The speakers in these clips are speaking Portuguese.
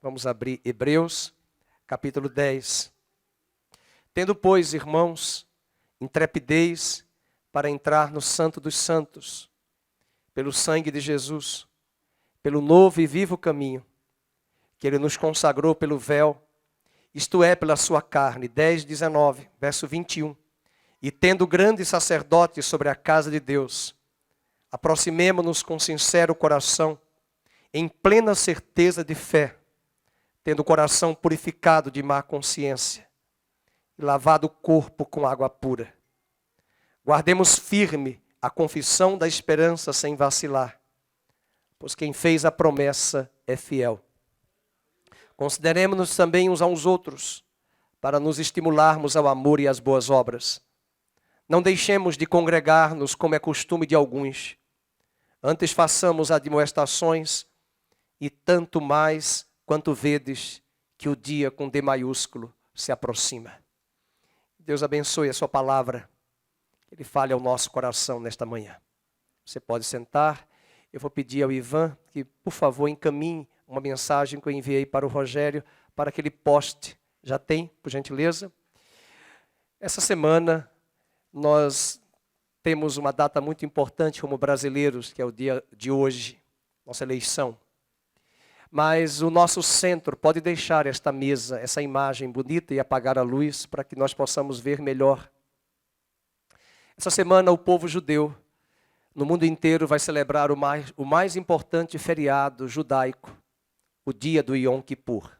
Vamos abrir Hebreus, capítulo 10. Tendo, pois, irmãos, intrepidez para entrar no Santo dos Santos, pelo sangue de Jesus, pelo novo e vivo caminho, que Ele nos consagrou pelo véu, isto é, pela sua carne. 10, 19, verso 21. E tendo grande sacerdote sobre a casa de Deus, aproximemo-nos com sincero coração, em plena certeza de fé, tendo o coração purificado de má consciência, e lavado o corpo com água pura. Guardemos firme a confissão da esperança sem vacilar, pois quem fez a promessa é fiel. Consideremos-nos também uns aos outros, para nos estimularmos ao amor e às boas obras. Não deixemos de congregar-nos como é costume de alguns. Antes façamos admoestações, e tanto mais quanto vedes que o dia com D maiúsculo se aproxima. Deus abençoe a sua palavra. Ele fale ao nosso coração nesta manhã. Você pode sentar. Eu vou pedir ao Ivan que, por favor, encaminhe uma mensagem que eu enviei para o Rogério, para que ele poste. Já tem, por gentileza? Essa semana nós temos uma data muito importante como brasileiros, que é o dia de hoje, nossa eleição. Mas o nosso centro pode deixar esta mesa, essa imagem bonita e apagar a luz para que nós possamos ver melhor. Essa semana o povo judeu, no mundo inteiro, vai celebrar o mais importante feriado judaico, o dia do Yom Kippur.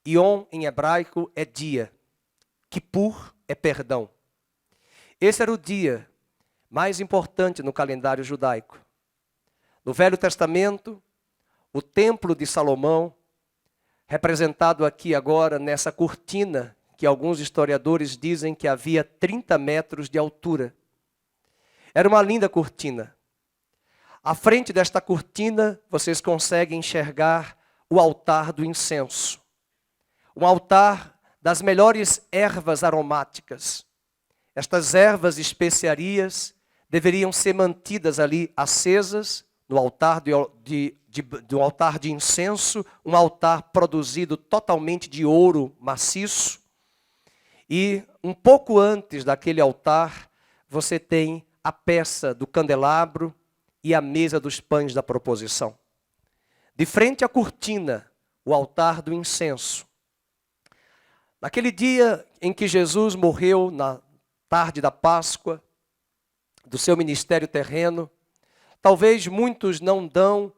Yom em hebraico é dia, Kippur é perdão. Esse era o dia mais importante no calendário judaico. No Velho Testamento, o Templo de Salomão, representado aqui agora nessa cortina, que alguns historiadores dizem que havia 30 metros de altura. Era uma linda cortina. À frente desta cortina, vocês conseguem enxergar o altar do incenso. Um altar das melhores ervas aromáticas. Estas ervas e especiarias deveriam ser mantidas ali acesas no altar do altar de incenso, um altar produzido totalmente de ouro maciço. E um pouco antes daquele altar, você tem a peça do candelabro e a mesa dos pães da proposição. De frente à cortina, o altar do incenso. Naquele dia em que Jesus morreu, na tarde da Páscoa, do seu ministério terreno, talvez muitos não dão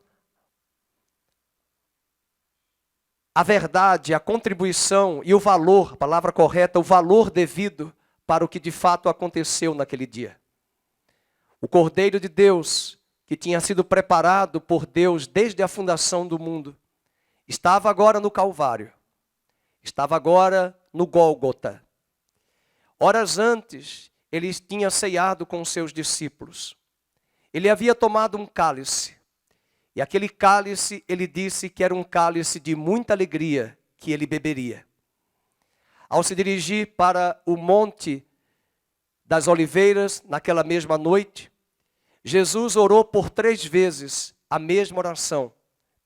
a verdade, a contribuição e o valor, a palavra correta, o valor devido para o que de fato aconteceu naquele dia. O Cordeiro de Deus, que tinha sido preparado por Deus desde a fundação do mundo, estava agora no Calvário, estava agora no Gólgota. Horas antes, ele tinha ceado com os seus discípulos. Ele havia tomado um cálice. E aquele cálice, ele disse que era um cálice de muita alegria que ele beberia. Ao se dirigir para o Monte das Oliveiras, naquela mesma noite, Jesus orou por 3 vezes a mesma oração,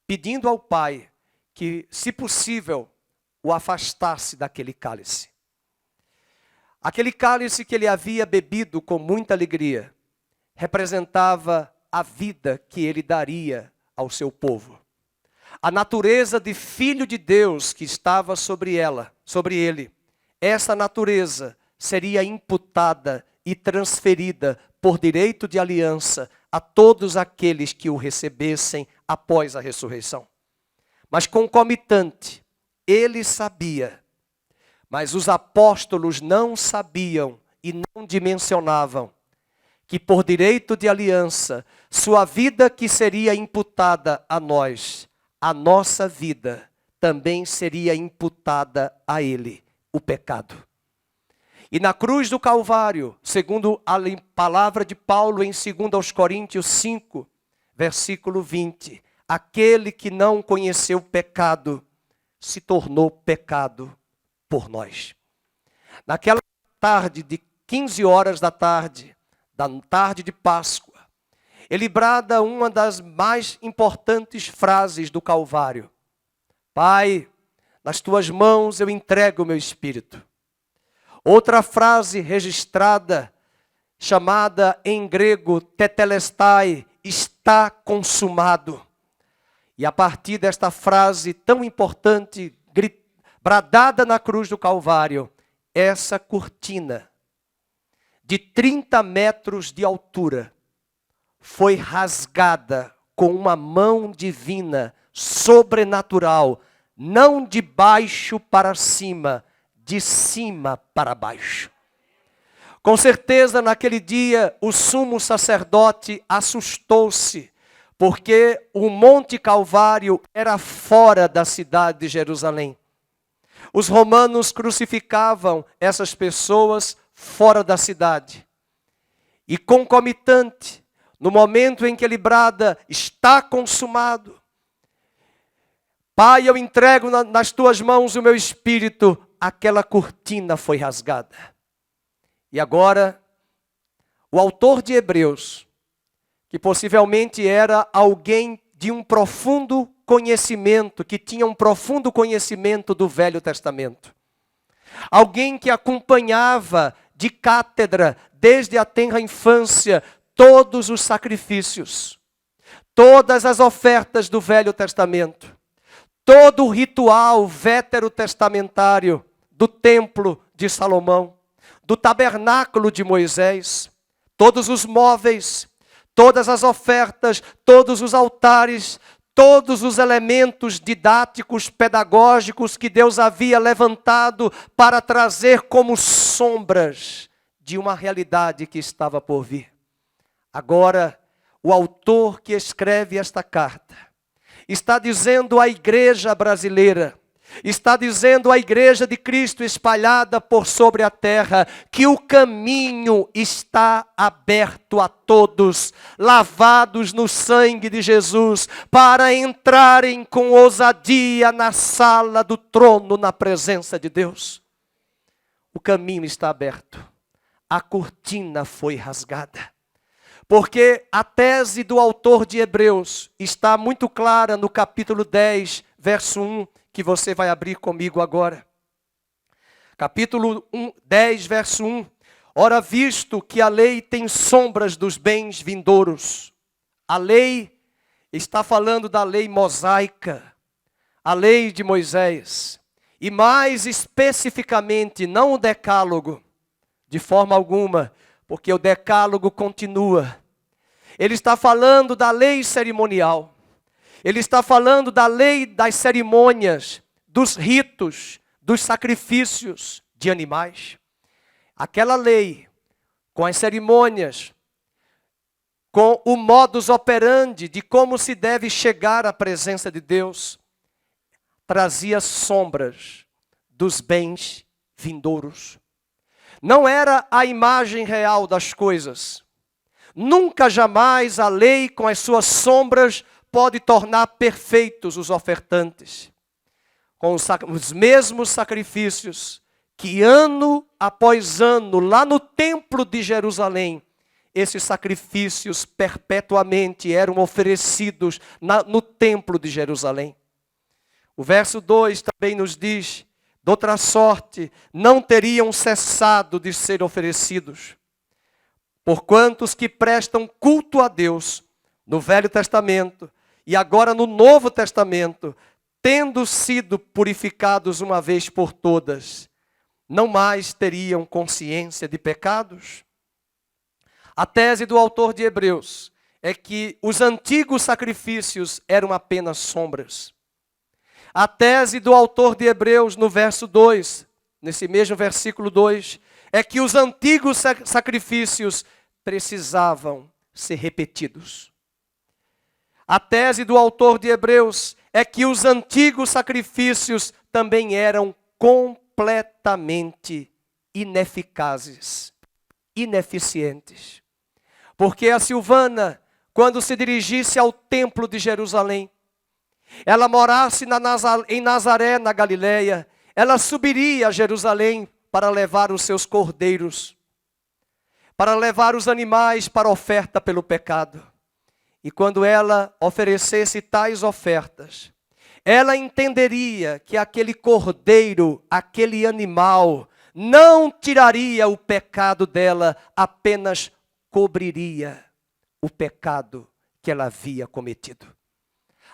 pedindo ao Pai que, se possível, o afastasse daquele cálice. Aquele cálice que ele havia bebido com muita alegria, representava a vida que ele daria ao seu povo. A natureza de filho de Deus que estava sobre ele. Essa natureza seria imputada e transferida por direito de aliança a todos aqueles que o recebessem após a ressurreição. Mas concomitante, ele sabia, mas os apóstolos não sabiam e não dimensionavam que por direito de aliança, sua vida que seria imputada a nós, a nossa vida também seria imputada a ele, o pecado. E na cruz do Calvário, segundo a palavra de Paulo em 2 Coríntios 5, versículo 20, aquele que não conheceu pecado, se tornou pecado por nós. Naquela tarde de 15 horas da tarde de Páscoa, ele brada uma das mais importantes frases do Calvário. Pai, nas tuas mãos eu entrego o meu espírito. Outra frase registrada, chamada em grego tetelestai, está consumado. E a partir desta frase tão importante, bradada na cruz do Calvário, essa cortina de 30 metros de altura foi rasgada com uma mão divina, sobrenatural, não de baixo para cima, de cima para baixo. Com certeza, naquele dia, o sumo sacerdote assustou-se, porque o Monte Calvário era fora da cidade de Jerusalém. Os romanos crucificavam essas pessoas fora da cidade. E concomitante, no momento em que ele brada, está consumado. Pai, eu entrego nas tuas mãos o meu espírito. Aquela cortina foi rasgada. E agora, o autor de Hebreus, que possivelmente era alguém de um profundo conhecimento, que tinha um profundo conhecimento do Velho Testamento. Alguém que acompanhava de cátedra, desde a tenra infância, todos os sacrifícios, todas as ofertas do Velho Testamento, todo o ritual veterotestamentário do templo de Salomão, do tabernáculo de Moisés, todos os móveis, todas as ofertas, todos os altares, todos os elementos didáticos, pedagógicos que Deus havia levantado para trazer como sombras de uma realidade que estava por vir. Agora, o autor que escreve esta carta está dizendo à igreja brasileira, está dizendo à igreja de Cristo espalhada por sobre a terra, que o caminho está aberto a todos, lavados no sangue de Jesus, para entrarem com ousadia na sala do trono, na presença de Deus. O caminho está aberto, a cortina foi rasgada. Porque a tese do autor de Hebreus está muito clara no capítulo 10, verso 1, que você vai abrir comigo agora. Capítulo 10, verso 1. Ora, visto que a lei tem sombras dos bens vindouros. A lei está falando da lei mosaica, a lei de Moisés. E mais especificamente, não o decálogo, de forma alguma, porque o decálogo continua. Ele está falando da lei cerimonial. Ele está falando da lei das cerimônias, dos ritos, dos sacrifícios de animais. Aquela lei, com as cerimônias, com o modus operandi de como se deve chegar à presença de Deus, trazia sombras dos bens vindouros. Não era a imagem real das coisas. Nunca jamais a lei com as suas sombras pode tornar perfeitos os ofertantes. Com os mesmos sacrifícios que ano após ano, lá no templo de Jerusalém, esses sacrifícios perpetuamente eram oferecidos no templo de Jerusalém. O verso 2 também nos diz: de outra sorte, não teriam cessado de ser oferecidos. Porquanto os que prestam culto a Deus no Velho Testamento e agora no Novo Testamento, tendo sido purificados uma vez por todas, não mais teriam consciência de pecados? A tese do autor de Hebreus é que os antigos sacrifícios eram apenas sombras. A tese do autor de Hebreus no verso 2, nesse mesmo versículo 2, é que os antigos sacrifícios precisavam ser repetidos. A tese do autor de Hebreus é que os antigos sacrifícios também eram completamente ineficazes, ineficientes. Porque a Silvana, quando se dirigisse ao templo de Jerusalém, ela morasse em Nazaré, na Galileia, ela subiria a Jerusalém para levar os seus cordeiros, para levar os animais para oferta pelo pecado. E quando ela oferecesse tais ofertas, ela entenderia que aquele cordeiro, aquele animal, não tiraria o pecado dela, apenas cobriria o pecado que ela havia cometido.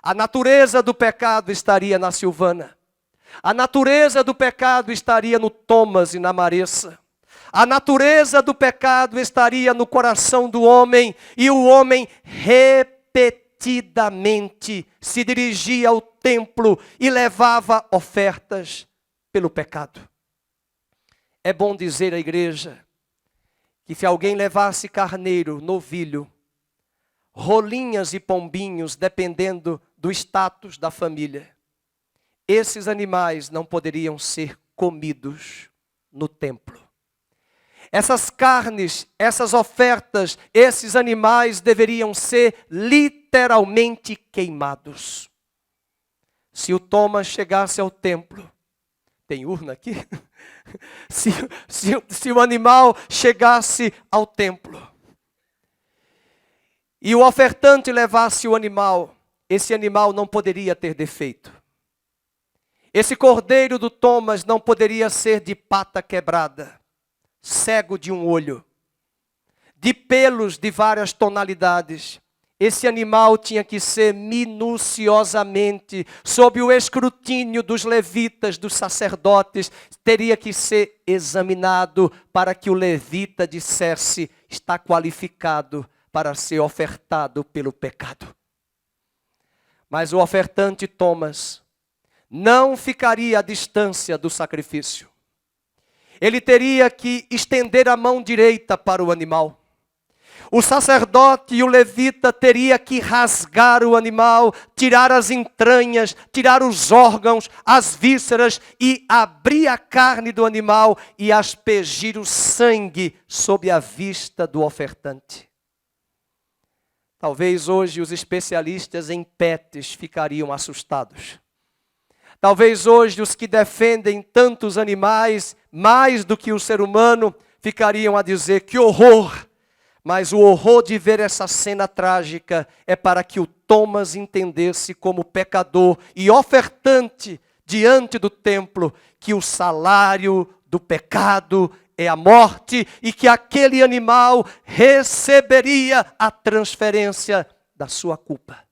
A natureza do pecado estaria na Silvana. A natureza do pecado estaria no Thomas e na Marissa. A natureza do pecado estaria no coração do homem, e o homem repetidamente se dirigia ao templo e levava ofertas pelo pecado. É bom dizer à igreja que se alguém levasse carneiro, novilho, rolinhas e pombinhos, dependendo do status da família, esses animais não poderiam ser comidos no templo. Essas carnes, essas ofertas, esses animais deveriam ser literalmente queimados. Se o Thomas chegasse ao templo, tem urna aqui? Se o animal chegasse ao templo e o ofertante levasse o animal, esse animal não poderia ter defeito. Esse cordeiro do Thomas não poderia ser de pata quebrada, cego de um olho, de pelos de várias tonalidades. Esse animal tinha que ser minuciosamente, sob o escrutínio dos levitas, dos sacerdotes, teria que ser examinado para que o levita dissesse: está qualificado para ser ofertado pelo pecado. Mas o ofertante Thomas não ficaria à distância do sacrifício. Ele teria que estender a mão direita para o animal. O sacerdote e o levita teria que rasgar o animal, tirar as entranhas, tirar os órgãos, as vísceras e abrir a carne do animal e aspergir o sangue sob a vista do ofertante. Talvez hoje os especialistas em pets ficariam assustados. Talvez hoje os que defendem tantos animais, mais do que o ser humano, ficariam a dizer: que horror! Mas o horror de ver essa cena trágica é para que o Thomas entendesse como pecador e ofertante diante do templo que o salário do pecado é a morte e que aquele animal receberia a transferência da sua culpa.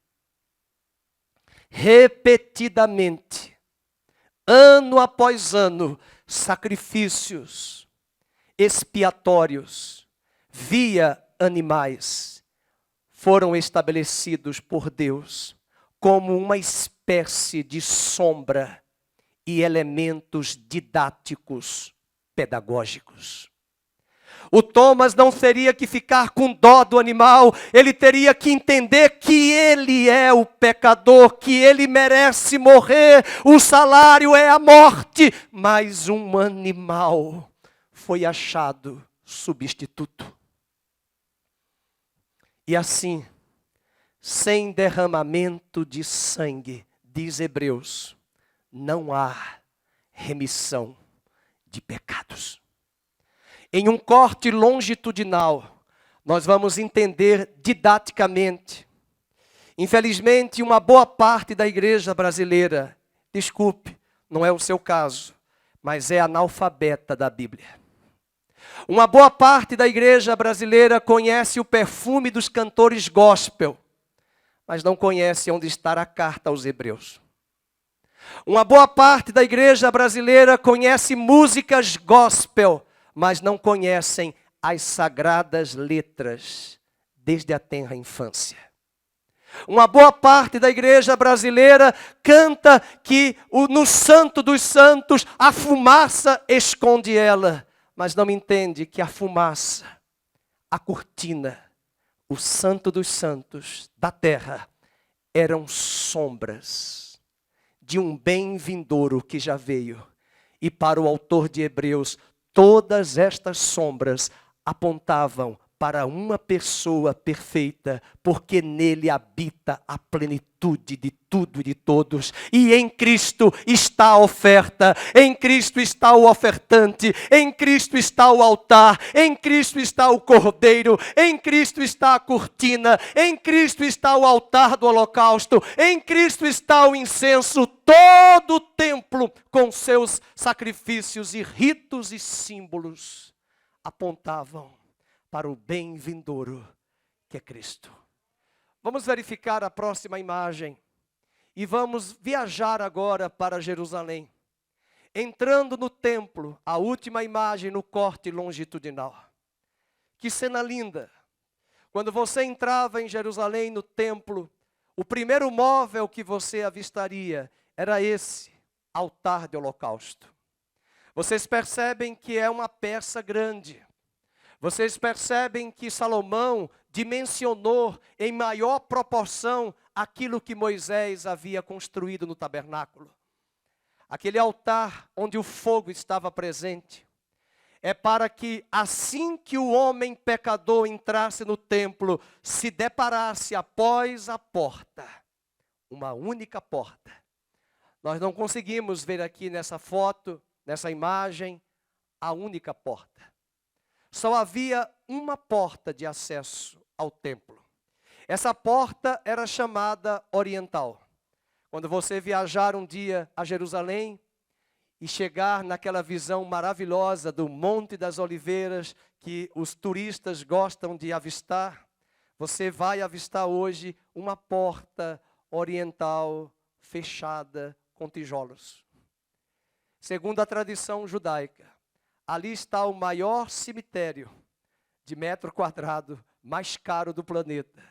Repetidamente, ano após ano, sacrifícios expiatórios via animais foram estabelecidos por Deus como uma espécie de sombra e elementos didáticos pedagógicos. O Thomas não teria que ficar com dó do animal, ele teria que entender que ele é o pecador, que ele merece morrer, o salário é a morte, mas um animal foi achado substituto. E assim, sem derramamento de sangue, diz Hebreus, não há remissão de pecados. Em um corte longitudinal, nós vamos entender didaticamente. Infelizmente, uma boa parte da igreja brasileira, desculpe, não é o seu caso, mas é analfabeta da Bíblia. Uma boa parte da igreja brasileira conhece o perfume dos cantores gospel, mas não conhece onde está a carta aos Hebreus. Uma boa parte da igreja brasileira conhece músicas gospel, mas não conhecem as sagradas letras desde a tenra infância. Uma boa parte da igreja brasileira canta que no Santo dos Santos a fumaça esconde ela, mas não entende que a fumaça, a cortina, o Santo dos Santos da terra eram sombras de um bem vindouro que já veio. E para o autor de Hebreus, todas estas sombras apontavam para uma pessoa perfeita, porque nele habita a plenitude de tudo e de todos. E em Cristo está a oferta, em Cristo está o ofertante, em Cristo está o altar, em Cristo está o cordeiro, em Cristo está a cortina, em Cristo está o altar do holocausto, em Cristo está o incenso, todo o templo com seus sacrifícios e ritos e símbolos apontavam para o bem vindouro que é Cristo. Vamos verificar a próxima imagem e vamos viajar agora para Jerusalém. Entrando no templo, a última imagem no corte longitudinal. Que cena linda! Quando você entrava em Jerusalém no templo, o primeiro móvel que você avistaria era esse altar de holocausto. Vocês percebem que é uma peça grande. Vocês percebem que Salomão dimensionou em maior proporção aquilo que Moisés havia construído no tabernáculo. Aquele altar onde o fogo estava presente. É para que assim que o homem pecador entrasse no templo, se deparasse após a porta, uma única porta. Nós não conseguimos ver aqui nessa foto, nessa imagem, a única porta. Só havia uma porta de acesso ao templo. Essa porta era chamada oriental. Quando você viajar um dia a Jerusalém e chegar naquela visão maravilhosa do Monte das Oliveiras, que os turistas gostam de avistar, você vai avistar hoje uma porta oriental fechada com tijolos. Segundo a tradição judaica, ali está o maior cemitério de metro quadrado mais caro do planeta.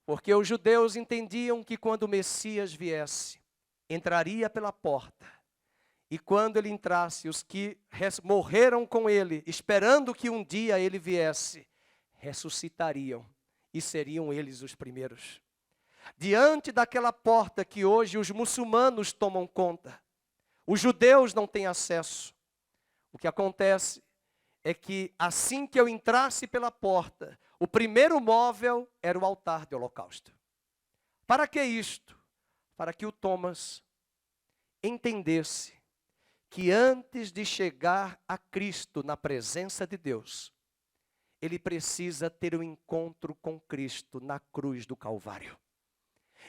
Porque os judeus entendiam que quando o Messias viesse, entraria pela porta. E quando ele entrasse, os que morreram com ele, esperando que um dia ele viesse, ressuscitariam e seriam eles os primeiros. Diante daquela porta que hoje os muçulmanos tomam conta, os judeus não têm acesso. O que acontece é que assim que eu entrasse pela porta, o primeiro móvel era o altar de holocausto. Para que isto? Para que o Thomas entendesse que antes de chegar a Cristo na presença de Deus, ele precisa ter um encontro com Cristo na cruz do Calvário.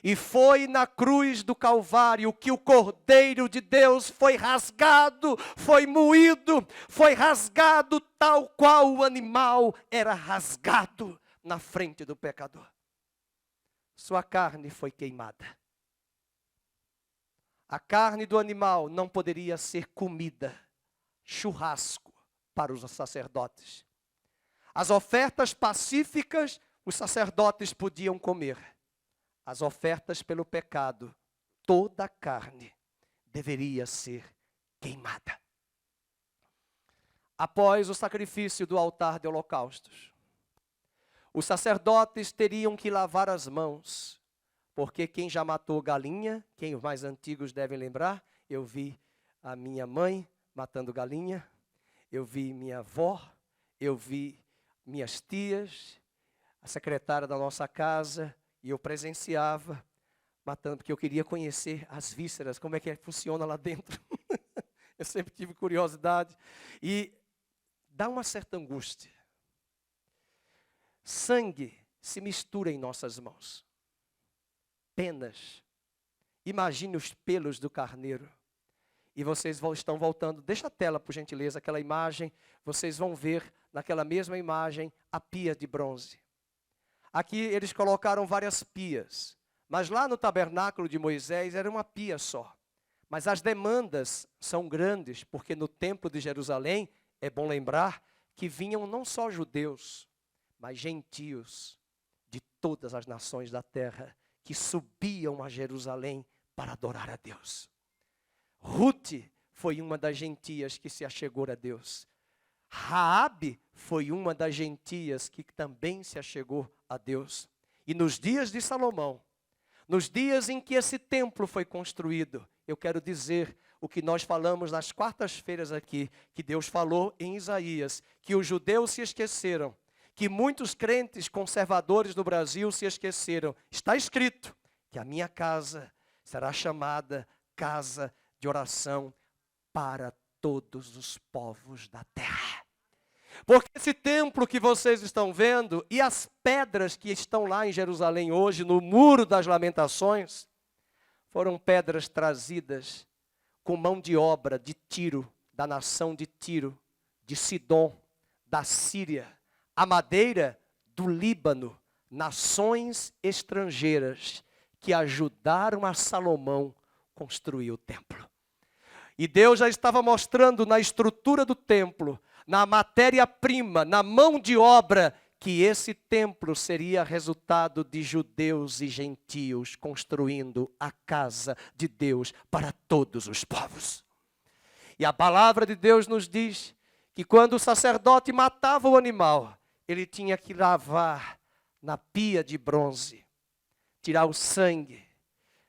E foi na cruz do Calvário que o Cordeiro de Deus foi rasgado, foi moído, foi rasgado tal qual o animal era rasgado na frente do pecador. Sua carne foi queimada. A carne do animal não poderia ser comida, churrasco para os sacerdotes. As ofertas pacíficas os sacerdotes podiam comer. As ofertas pelo pecado, toda a carne deveria ser queimada. Após o sacrifício do altar de holocaustos, os sacerdotes teriam que lavar as mãos, porque quem já matou galinha, quem os mais antigos devem lembrar, eu vi a minha mãe matando galinha, eu vi minha avó, eu vi minhas tias, a secretária da nossa casa, e eu presenciava matando, porque eu queria conhecer as vísceras, como é que funciona lá dentro. Eu sempre tive curiosidade. E dá uma certa angústia. Sangue se mistura em nossas mãos. Penas. Imagine os pelos do carneiro. E vocês estão voltando. Deixa a tela, por gentileza, aquela imagem. Vocês vão ver naquela mesma imagem a pia de bronze. Aqui eles colocaram várias pias, mas lá no tabernáculo de Moisés era uma pia só. Mas as demandas são grandes, porque no templo de Jerusalém, é bom lembrar, que vinham não só judeus, mas gentios de todas as nações da terra, que subiam a Jerusalém para adorar a Deus. Ruth foi uma das gentias que se achegou a Deus. Raabe foi uma das gentias que também se achegou a Deus. E nos dias de Salomão, nos dias em que esse templo foi construído, eu quero dizer o que nós falamos nas quartas-feiras aqui, que Deus falou em Isaías, que os judeus se esqueceram, que muitos crentes conservadores do Brasil se esqueceram. Está escrito que a minha casa será chamada casa de oração para todos os povos da terra. Porque esse templo que vocês estão vendo e as pedras que estão lá em Jerusalém hoje, no Muro das Lamentações, foram pedras trazidas com mão de obra de Tiro, da nação de Tiro, de Sidom, da Síria, a madeira do Líbano, nações estrangeiras que ajudaram a Salomão construir o templo. E Deus já estava mostrando na estrutura do templo, na matéria-prima, na mão de obra, que esse templo seria resultado de judeus e gentios construindo a casa de Deus para todos os povos. E a palavra de Deus nos diz que quando o sacerdote matava o animal, ele tinha que lavar na pia de bronze, tirar o sangue,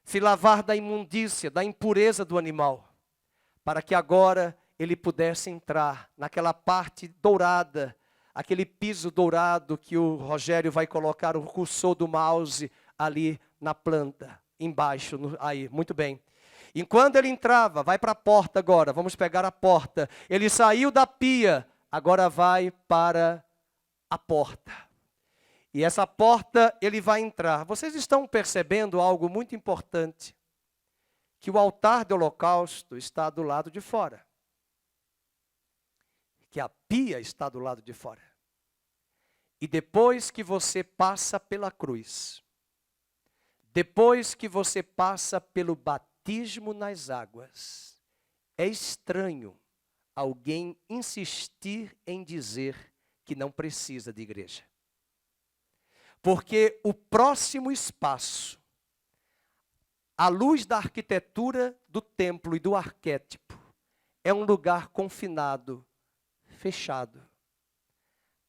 se lavar da imundícia, da impureza do animal, para que agora ele pudesse entrar naquela parte dourada, aquele piso dourado que o Rogério vai colocar o cursor do mouse ali na planta, embaixo, aí, muito bem. Enquanto ele entrava, vai para a porta agora, vamos pegar a porta. Ele saiu da pia, agora vai para a porta. E essa porta ele vai entrar. Vocês estão percebendo algo muito importante? Que o altar de holocausto está do lado de fora. Que a pia está do lado de fora. E depois que você passa pela cruz, depois que você passa pelo batismo nas águas, é estranho alguém insistir em dizer que não precisa de igreja. Porque o próximo espaço, à luz da arquitetura do templo e do arquétipo, é um lugar confinado, fechado,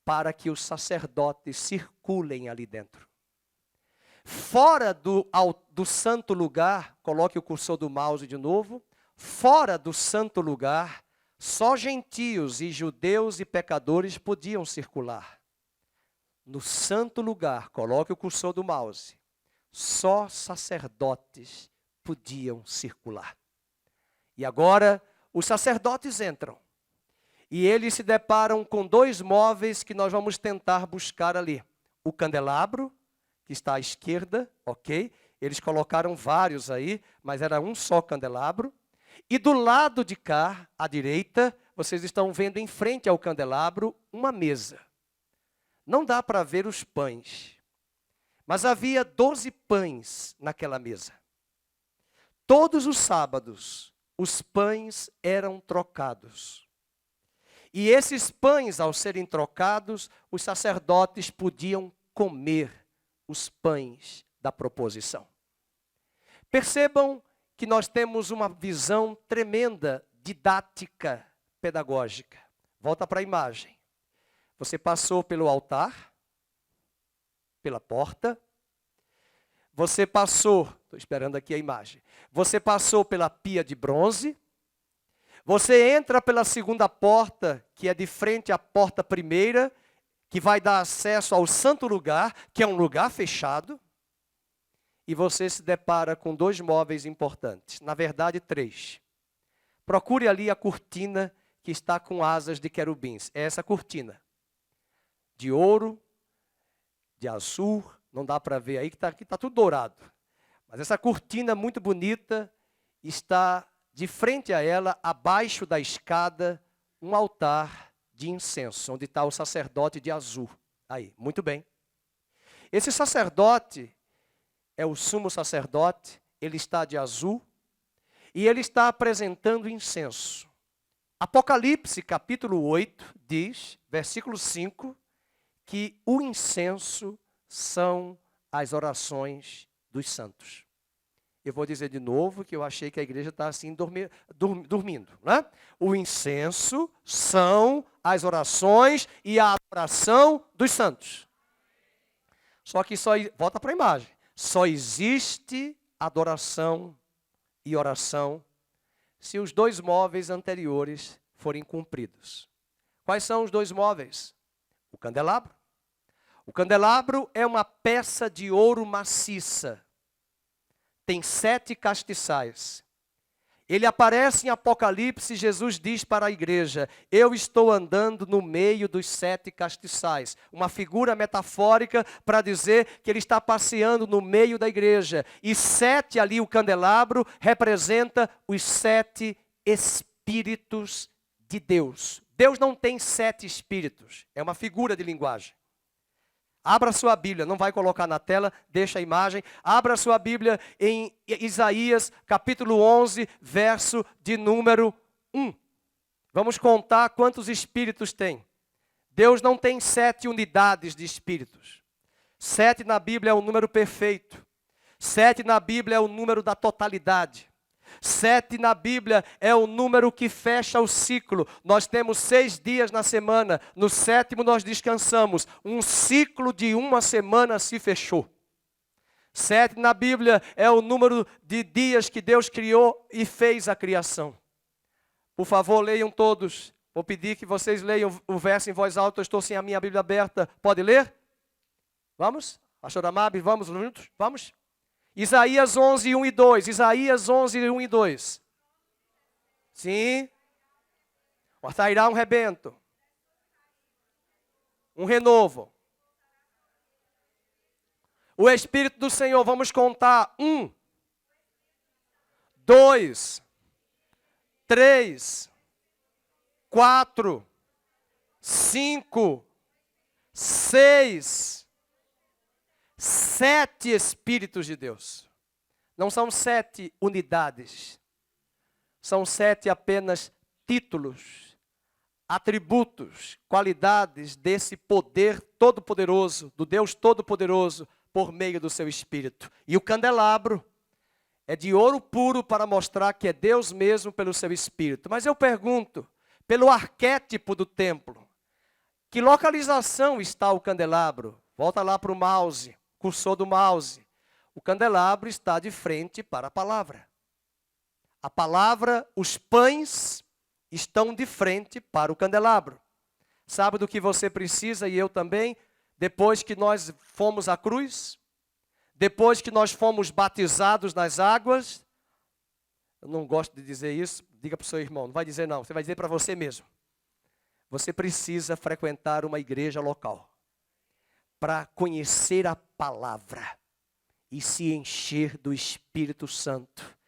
para que os sacerdotes circulem ali dentro. Fora do santo lugar, coloque o cursor do mouse de novo, fora do santo lugar, só gentios e judeus e pecadores podiam circular. No santo lugar, coloque o cursor do mouse, só sacerdotes podiam circular. E agora, os sacerdotes entram. E eles se deparam com dois móveis que nós vamos tentar buscar ali. O candelabro, que está à esquerda, ok? Eles colocaram vários aí, mas era um só candelabro. E do lado de cá, à direita, vocês estão vendo em frente ao candelabro uma mesa. Não dá para ver os pães, mas havia 12 pães naquela mesa. Todos os sábados, os pães eram trocados. E esses pães, ao serem trocados, os sacerdotes podiam comer os pães da proposição. Percebam que nós temos uma visão tremenda, didática, pedagógica. Volta para a imagem. Você passou pelo altar, pela porta. Você passou, estou esperando aqui a imagem. Você passou pela pia de bronze. Você entra pela segunda porta, que é de frente à porta primeira, que vai dar acesso ao santo lugar, que é um lugar fechado. E você se depara com dois móveis importantes, na verdade 3. Procure ali a cortina que está com asas de querubins. É essa cortina. De ouro, de azul, não dá para ver aí, que está tudo dourado. Mas essa cortina muito bonita está de frente a ela, abaixo da escada, um altar de incenso, onde está o sacerdote de azul. Aí, muito bem. Esse sacerdote é o sumo sacerdote, ele está de azul, e ele está apresentando incenso. Apocalipse, capítulo 8, diz, versículo 5, que o incenso são as orações dos santos. Eu vou dizer de novo que eu achei que a igreja está assim dormindo. Né? O incenso são as orações e a adoração dos santos. Só que volta para a imagem. Só existe adoração e oração se os dois móveis anteriores forem cumpridos. Quais são os dois móveis? O candelabro O candelabro é uma peça de ouro maciça. Tem 7 castiçais. Ele aparece em Apocalipse, Jesus diz para a igreja: eu estou andando no meio dos 7 castiçais. Uma figura metafórica para dizer que ele está passeando no meio da igreja. E 7 ali, o candelabro, representa os 7 Espíritos de Deus. Deus não tem 7 espíritos, é uma figura de linguagem. Abra sua Bíblia, não vai colocar na tela, deixa a imagem. Abra sua Bíblia em Isaías, capítulo 11, verso de número 1. Vamos contar quantos espíritos tem. Deus não tem 7 unidades de espíritos. 7 na Bíblia é o número perfeito. 7 na Bíblia é o número da totalidade. 7 na Bíblia é o número que fecha o ciclo. Nós temos 6 dias na semana. No 7º nós descansamos. Um ciclo de uma semana se fechou. 7 na Bíblia é o número de dias que Deus criou e fez a criação. Por favor, leiam todos. Vou pedir que vocês leiam o verso em voz alta. Eu estou sem a minha Bíblia aberta. Pode ler? Vamos? Pastor Amabe, vamos juntos? Vamos? Isaías 11, 1 e 2. Isaías 11, 1 e 2. Sim. Sairá um rebento. Um renovo. O Espírito do Senhor, vamos contar. 1, 2, 3, 4, 5, 6, 7 Espíritos de Deus. Não são 7 unidades. São 7 apenas títulos, atributos, qualidades desse poder todo-poderoso, do Deus todo-poderoso, por meio do seu Espírito. E o candelabro é de ouro puro para mostrar que é Deus mesmo pelo seu Espírito. Mas eu pergunto, pelo arquétipo do templo, que localização está o candelabro? Volta lá para o mouse. Cursor do mouse. O candelabro está de frente para a palavra. A palavra, os pães estão de frente para o candelabro. Sabe do que você precisa e eu também? Depois que nós fomos à cruz, depois que nós fomos batizados nas águas, eu não gosto de dizer isso, diga para o seu irmão, não vai dizer não, você vai dizer para você mesmo. Você precisa frequentar uma igreja local para conhecer a palavra e se encher do Espírito Santo.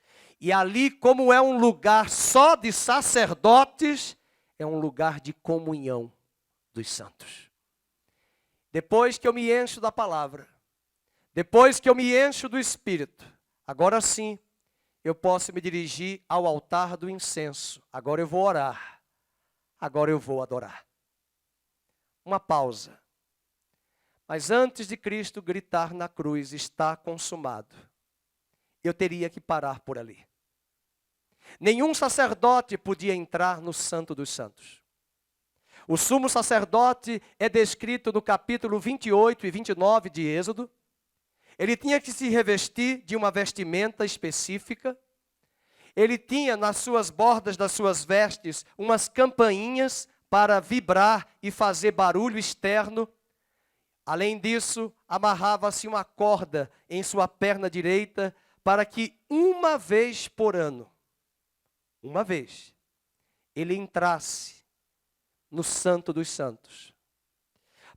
E ali, como é um lugar só de sacerdotes, é um lugar de comunhão dos santos. Depois que eu me encho da palavra, depois que eu me encho do Espírito, agora sim, eu posso me dirigir ao altar do incenso. Agora eu vou orar, agora eu vou adorar. Uma pausa. Mas antes de Cristo gritar na cruz, está consumado, eu teria que parar por ali. Nenhum sacerdote podia entrar no Santo dos Santos. O sumo sacerdote é descrito no capítulo 28 e 29 de Êxodo. Ele tinha que se revestir de uma vestimenta específica. Ele tinha nas suas bordas das suas vestes umas campainhas para vibrar e fazer barulho externo. Além disso, amarrava-se uma corda em sua perna direita para que uma vez por ano, ele entrasse no Santo dos Santos.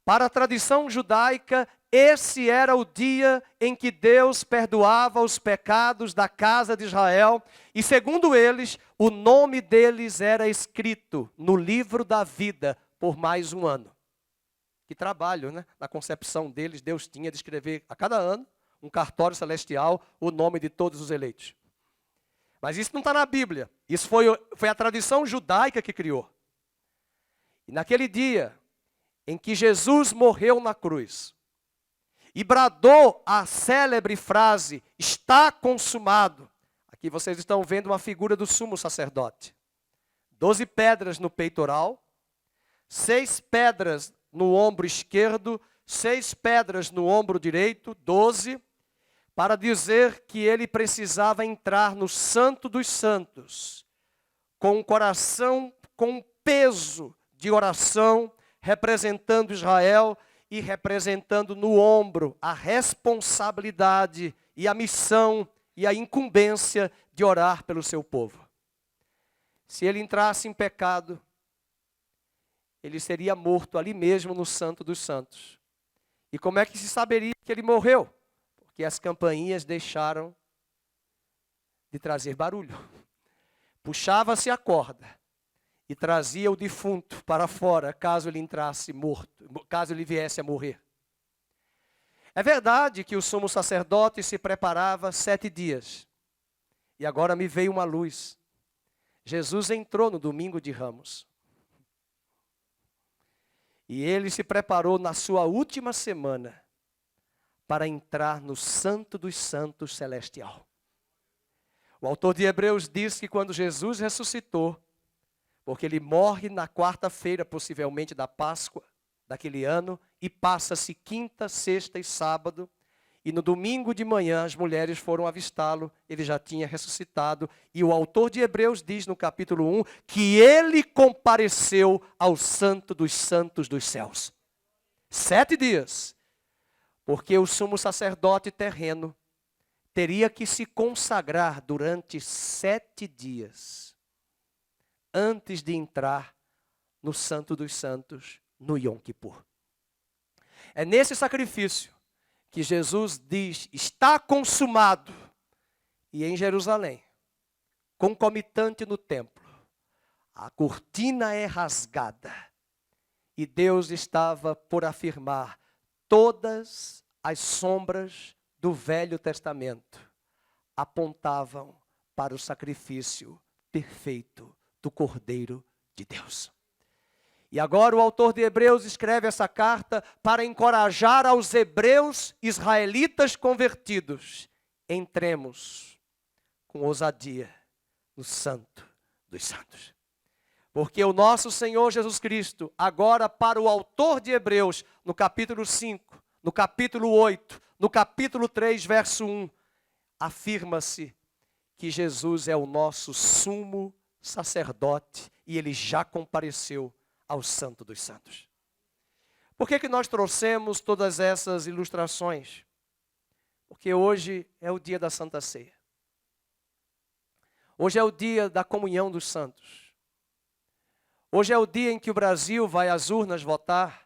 Para a tradição judaica, esse era o dia em que Deus perdoava os pecados da casa de Israel. E segundo eles, o nome deles era escrito no livro da vida por mais um ano. Que trabalho, né? Na concepção deles, Deus tinha de escrever a cada ano, um cartório celestial, o nome de todos os eleitos. Mas isso não está na Bíblia. Isso foi a tradição judaica que criou. E naquele dia em que Jesus morreu na cruz e bradou a célebre frase, está consumado. Aqui vocês estão vendo uma figura do sumo sacerdote. 12 pedras no peitoral, 6 pedras no ombro esquerdo, 6 pedras no ombro direito, 12, para dizer que ele precisava entrar no Santo dos Santos, com um coração, com um peso de oração, representando Israel, e representando no ombro a responsabilidade e a missão e a incumbência de orar pelo seu povo. Se ele entrasse em pecado, ele seria morto ali mesmo no Santo dos Santos. E como é que se saberia que ele morreu? Porque as campainhas deixaram de trazer barulho. Puxava-se a corda e trazia o defunto para fora, caso ele entrasse morto, caso ele viesse a morrer. É verdade que o sumo sacerdote se preparava 7 dias. E agora me veio uma luz. Jesus entrou no domingo de Ramos. E ele se preparou na sua última semana para entrar no Santo dos Santos celestial. O autor de Hebreus diz que quando Jesus ressuscitou, porque ele morre na quarta-feira, possivelmente da Páscoa daquele ano, e passa-se quinta, sexta e sábado, e no domingo de manhã as mulheres foram avistá-lo, ele já tinha ressuscitado, e o autor de Hebreus diz no capítulo 1, que ele compareceu ao Santo dos Santos dos céus. 7 dias, porque o sumo sacerdote terreno teria que se consagrar durante 7 dias, antes de entrar no Santo dos Santos, no Yom Kippur. É nesse sacrifício que Jesus diz, está consumado. E em Jerusalém, concomitante no templo, a cortina é rasgada. E Deus estava por afirmar todas as sombras do Velho Testamento apontavam para o sacrifício perfeito do Cordeiro de Deus. E agora o autor de Hebreus escreve essa carta para encorajar aos hebreus israelitas convertidos. Entremos com ousadia no Santo dos Santos. Porque o nosso Senhor Jesus Cristo, agora para o autor de Hebreus, no capítulo 5, no capítulo 8, no capítulo 3, verso 1, afirma-se que Jesus é o nosso sumo sacerdote e ele já compareceu ao Santo dos Santos. Por que nós trouxemos todas essas ilustrações? Porque hoje é o dia da Santa Ceia. Hoje é o dia da comunhão dos santos. Hoje é o dia em que o Brasil vai às urnas votar.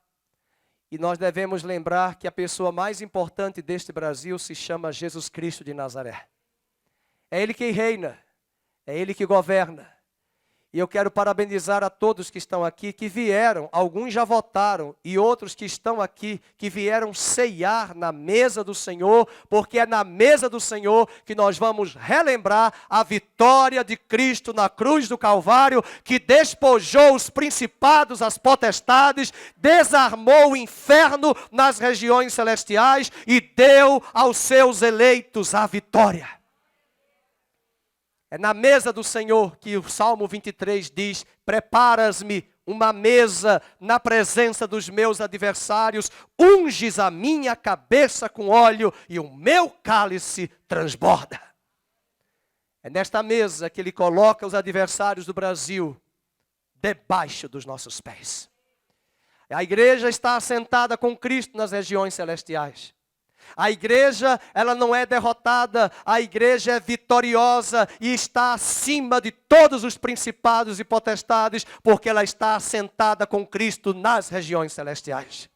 E nós devemos lembrar que a pessoa mais importante deste Brasil se chama Jesus Cristo de Nazaré. É Ele que reina, é Ele que governa. E eu quero parabenizar a todos que estão aqui, que vieram, alguns já votaram, e outros que estão aqui, que vieram ceiar na mesa do Senhor, porque é na mesa do Senhor que nós vamos relembrar a vitória de Cristo na cruz do Calvário, que despojou os principados, as potestades, desarmou o inferno nas regiões celestiais e deu aos seus eleitos a vitória. É na mesa do Senhor que o Salmo 23 diz, preparas-me uma mesa na presença dos meus adversários, unges a minha cabeça com óleo e o meu cálice transborda. É nesta mesa que Ele coloca os adversários do Brasil debaixo dos nossos pés. A igreja está assentada com Cristo nas regiões celestiais. A igreja, ela não é derrotada, a igreja é vitoriosa e está acima de todos os principados e potestades, porque ela está assentada com Cristo nas regiões celestiais.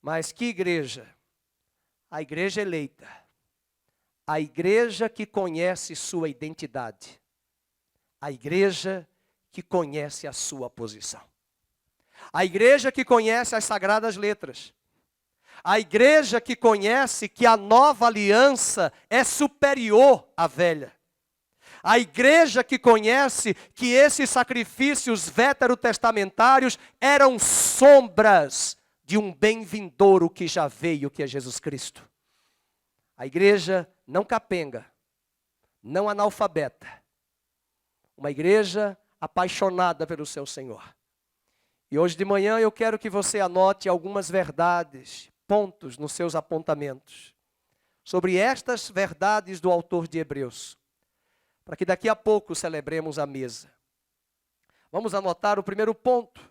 Mas que igreja? A igreja eleita, a igreja que conhece sua identidade, a igreja que conhece a sua posição, a igreja que conhece as sagradas letras, a igreja que conhece que a nova aliança é superior à velha. A igreja que conhece que esses sacrifícios veterotestamentários eram sombras de um bem vindouro que já veio, que é Jesus Cristo. A igreja não capenga, não analfabeta. Uma igreja apaixonada pelo seu Senhor. E hoje de manhã eu quero que você anote algumas verdades, pontos nos seus apontamentos, sobre estas verdades do autor de Hebreus, para que daqui a pouco celebremos a mesa. Vamos anotar o primeiro ponto,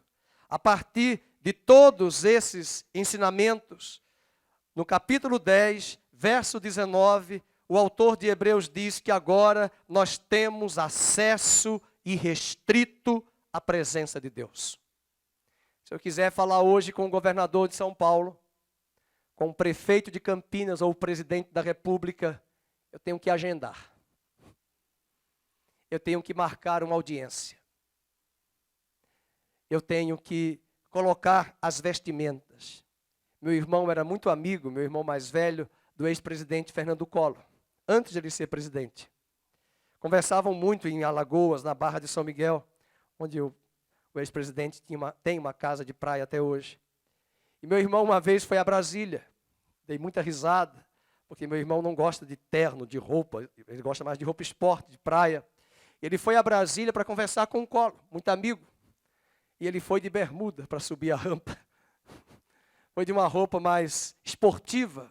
a partir de todos esses ensinamentos, no capítulo 10, verso 19, o autor de Hebreus diz que agora nós temos acesso irrestrito à presença de Deus. Se eu quiser falar hoje com o governador de São Paulo, com o prefeito de Campinas ou o presidente da República, eu tenho que agendar. Eu tenho que marcar uma audiência. Eu tenho que colocar as vestimentas. Meu irmão era muito amigo, meu irmão mais velho, do ex-presidente Fernando Collor, antes de ele ser presidente. Conversavam muito em Alagoas, na Barra de São Miguel, onde o ex-presidente tem uma casa de praia até hoje. E meu irmão uma vez foi a Brasília. Dei muita risada, porque meu irmão não gosta de terno, de roupa, ele gosta mais de roupa esporte, de praia. Ele foi a Brasília para conversar com o Collor, muito amigo. E ele foi de bermuda para subir a rampa. Foi de uma roupa mais esportiva.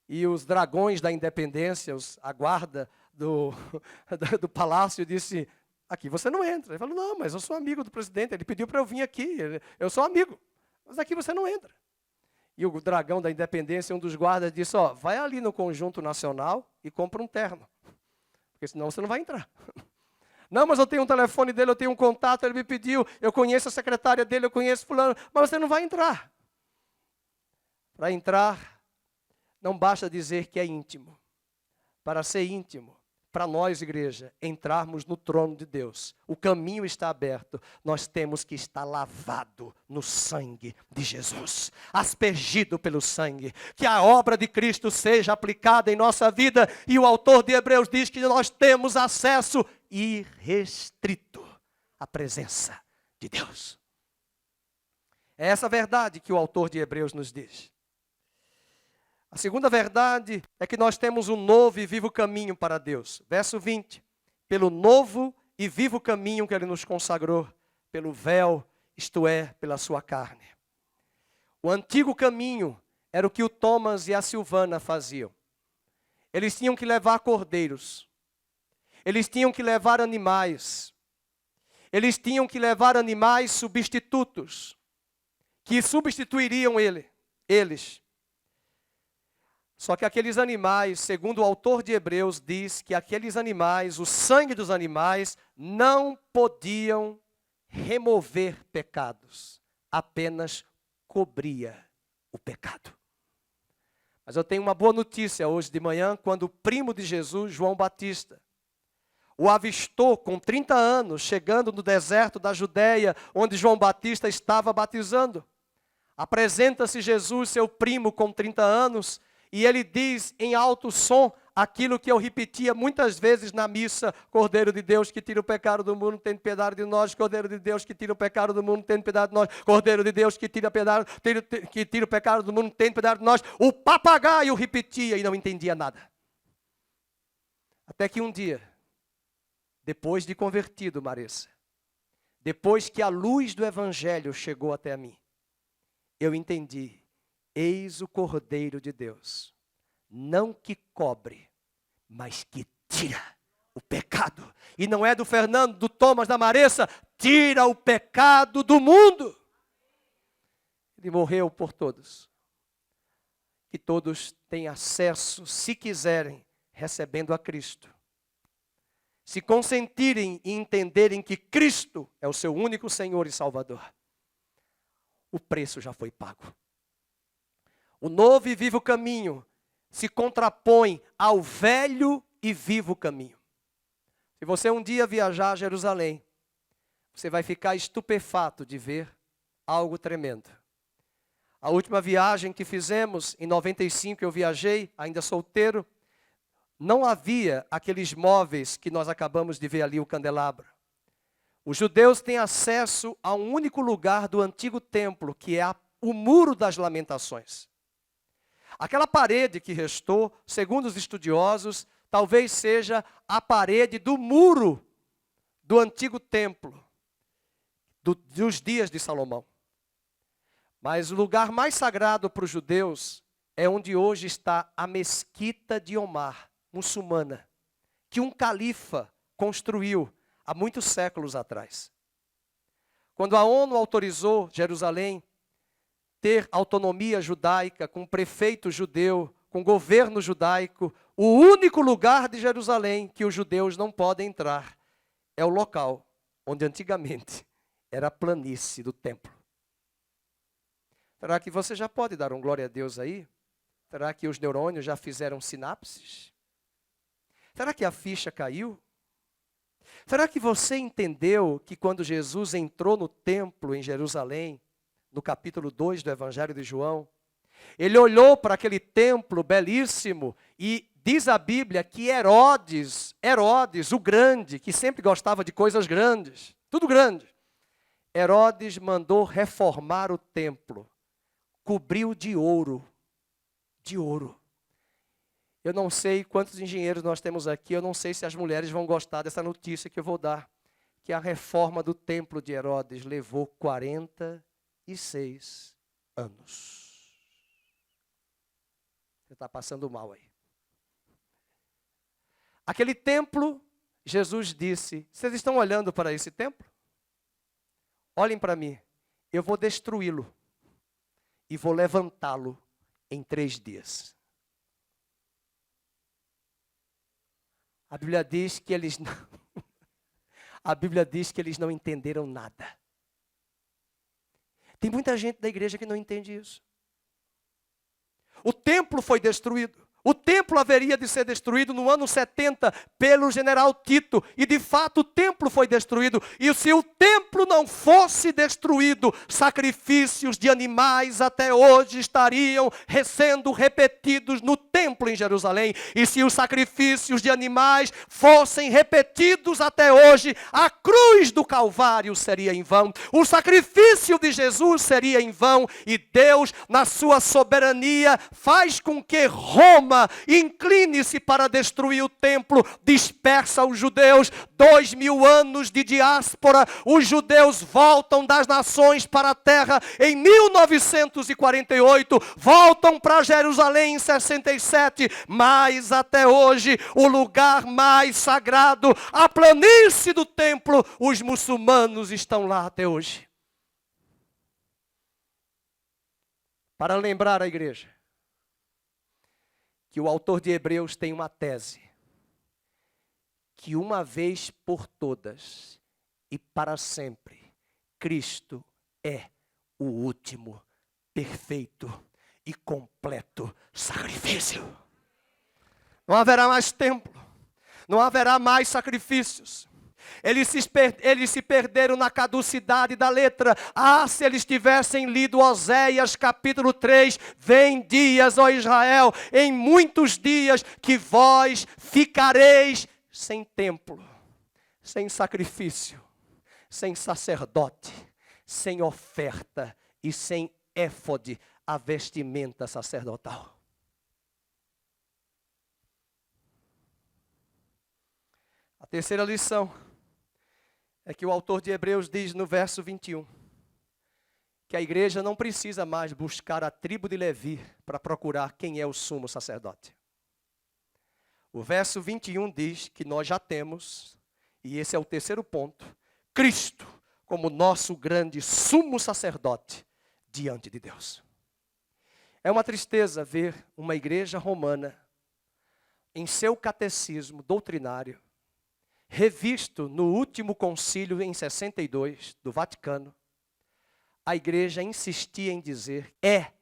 E os dragões da independência, a guarda do palácio disse, aqui você não entra. Ele falou, não, mas eu sou amigo do presidente, ele pediu para eu vir aqui, eu sou amigo, mas aqui você não entra. E o dragão da independência, um dos guardas, disse, ó, vai ali no Conjunto Nacional e compra um terno, porque senão você não vai entrar. Não, mas eu tenho um telefone dele, eu tenho um contato, ele me pediu, eu conheço a secretária dele, eu conheço fulano, mas você não vai entrar. Para entrar, não basta dizer que é íntimo. Para ser íntimo, para nós, igreja, entrarmos no trono de Deus, o caminho está aberto, nós temos que estar lavado no sangue de Jesus, aspergido pelo sangue, que a obra de Cristo seja aplicada em nossa vida, e o autor de Hebreus diz que nós temos acesso irrestrito à presença de Deus. É essa verdade que o autor de Hebreus nos diz. A segunda verdade é que nós temos um novo e vivo caminho para Deus. Verso 20. Pelo novo e vivo caminho que Ele nos consagrou, pelo véu, isto é, pela sua carne. O antigo caminho era o que o Thomas e a Silvana faziam. Eles tinham que levar cordeiros. Eles tinham que levar animais. Eles tinham que levar animais substitutos, que substituiriam eles. Só que aqueles animais, segundo o autor de Hebreus, diz que aqueles animais, o sangue dos animais, não podiam remover pecados, apenas cobria o pecado. Mas eu tenho uma boa notícia hoje de manhã, quando o primo de Jesus, João Batista, o avistou com 30 anos, chegando no deserto da Judéia, onde João Batista estava batizando. Apresenta-se Jesus, seu primo, com 30 anos, e ele diz em alto som aquilo que eu repetia muitas vezes na missa: Cordeiro de Deus que tira o pecado do mundo, tem piedade de nós. Cordeiro de Deus que tira o pecado do mundo, tem piedade de nós. Cordeiro de Deus que tira o pecado do mundo, tem piedade de nós. O papagaio repetia e não entendia nada. Até que um dia, depois de convertido, Marissa, depois que a luz do Evangelho chegou até mim, eu entendi: eis o Cordeiro de Deus, não que cobre, mas que tira o pecado. E não é do Fernando, do Thomas, da Marissa, tira o pecado do mundo. Ele morreu por todos. Que todos tenham acesso, se quiserem, recebendo a Cristo. Se consentirem e entenderem que Cristo é o seu único Senhor e Salvador, o preço já foi pago. O novo e vivo caminho se contrapõe ao velho e vivo caminho. Se você um dia viajar a Jerusalém, você vai ficar estupefato de ver algo tremendo. A última viagem que fizemos, em 95 eu viajei, ainda solteiro, não havia aqueles móveis que nós acabamos de ver ali, o candelabro. Os judeus têm acesso a um único lugar do antigo templo, que é o Muro das Lamentações. Aquela parede que restou, segundo os estudiosos, talvez seja a parede do muro do antigo templo, dos dias de Salomão. Mas o lugar mais sagrado para os judeus é onde hoje está a Mesquita de Omar, muçulmana, que um califa construiu há muitos séculos atrás. Quando a ONU autorizou Jerusalém ter autonomia judaica, com prefeito judeu, com governo judaico, o único lugar de Jerusalém que os judeus não podem entrar é o local onde antigamente era a planície do templo. Será que você já pode dar um glória a Deus aí? Será que os neurônios já fizeram sinapses? Será que a ficha caiu? Será que você entendeu que quando Jesus entrou no templo em Jerusalém, no capítulo 2 do Evangelho de João, ele olhou para aquele templo belíssimo e diz a Bíblia que Herodes, o grande, que sempre gostava de coisas grandes, tudo grande, Herodes mandou reformar o templo, cobriu de ouro, Eu não sei quantos engenheiros nós temos aqui, eu não sei se as mulheres vão gostar dessa notícia que eu vou dar, que a reforma do templo de Herodes levou 46 anos. Você está passando mal aí. Aquele templo, Jesus disse, vocês estão olhando para esse templo? Olhem para mim, eu vou destruí-lo e vou levantá-lo em 3 dias. A Bíblia diz que eles não entenderam nada. Tem muita gente da igreja que não entende isso. O templo foi destruído. O templo haveria de ser destruído no ano 70 pelo general Tito. E de fato o templo foi destruído. E se o templo não fosse destruído, sacrifícios de animais até hoje estariam sendo repetidos no templo em Jerusalém. E se os sacrifícios de animais fossem repetidos até hoje, a cruz do Calvário seria em vão. O sacrifício de Jesus seria em vão. E Deus, na sua soberania, faz com que Roma incline-se para destruir o templo, dispersa os judeus, 2000 anos de diáspora, os judeus voltam das nações para a terra em 1948, voltam para Jerusalém em 67, mas até hoje o lugar mais sagrado, a planície do templo, os muçulmanos estão lá até hoje. Para lembrar a igreja que o autor de Hebreus tem uma tese, que uma vez por todas e para sempre, Cristo é o último, perfeito e completo sacrifício. Não haverá mais templo, não haverá mais sacrifícios. Eles se perderam na caducidade da letra. Se eles tivessem lido Oséias capítulo 3, vem dias, ó Israel, em muitos dias que vós ficareis sem templo, sem sacrifício, sem sacerdote, sem oferta e sem éfode, a vestimenta sacerdotal. A terceira lição é que o autor de Hebreus diz no verso 21, que a igreja não precisa mais buscar a tribo de Levi para procurar quem é o sumo sacerdote. O verso 21 diz que nós já temos, e esse é o terceiro ponto, Cristo como nosso grande sumo sacerdote diante de Deus. É uma tristeza ver uma igreja romana, em seu catecismo doutrinário, revisto no último concílio em 62 do Vaticano, a igreja insistia em dizer, é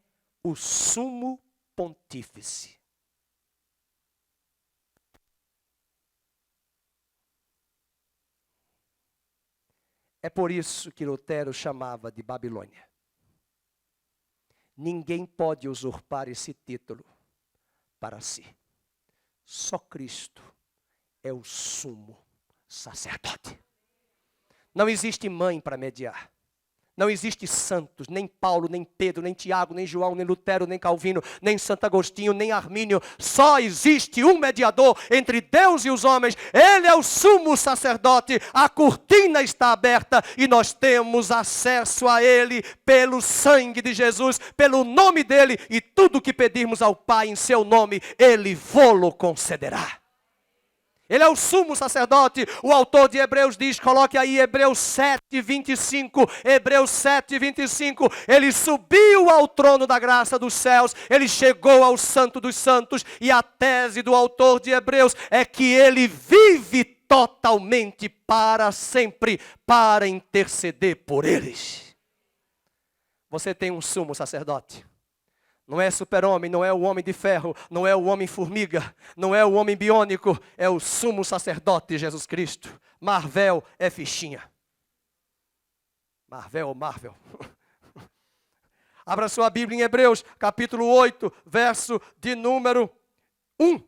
o sumo pontífice. É por isso que Lutero chamava de Babilônia. Ninguém pode usurpar esse título para si. Só Cristo é o sumo sacerdote. Não existe mãe para mediar. Não existe santos, nem Paulo, nem Pedro, nem Tiago, nem João, nem Lutero, nem Calvino, nem Santo Agostinho, nem Armínio. Só existe um mediador entre Deus e os homens. Ele é o sumo sacerdote. A cortina está aberta e nós temos acesso a Ele pelo sangue de Jesus, pelo nome dEle. E tudo que pedirmos ao Pai em seu nome, Ele vô-lo concederá. Ele é o sumo sacerdote. O autor de Hebreus diz, coloque aí Hebreus 7:25. Hebreus 7:25. Ele subiu ao trono da graça dos céus. Ele chegou ao Santo dos Santos. E a tese do autor de Hebreus é que ele vive totalmente para sempre para interceder por eles. Você tem um sumo sacerdote. Não é super-homem, não é o homem de ferro, não é o homem formiga, não é o homem biônico, é o sumo sacerdote Jesus Cristo. Marvel é fichinha. Marvel. Abra sua Bíblia em Hebreus, capítulo 8, verso de número 1.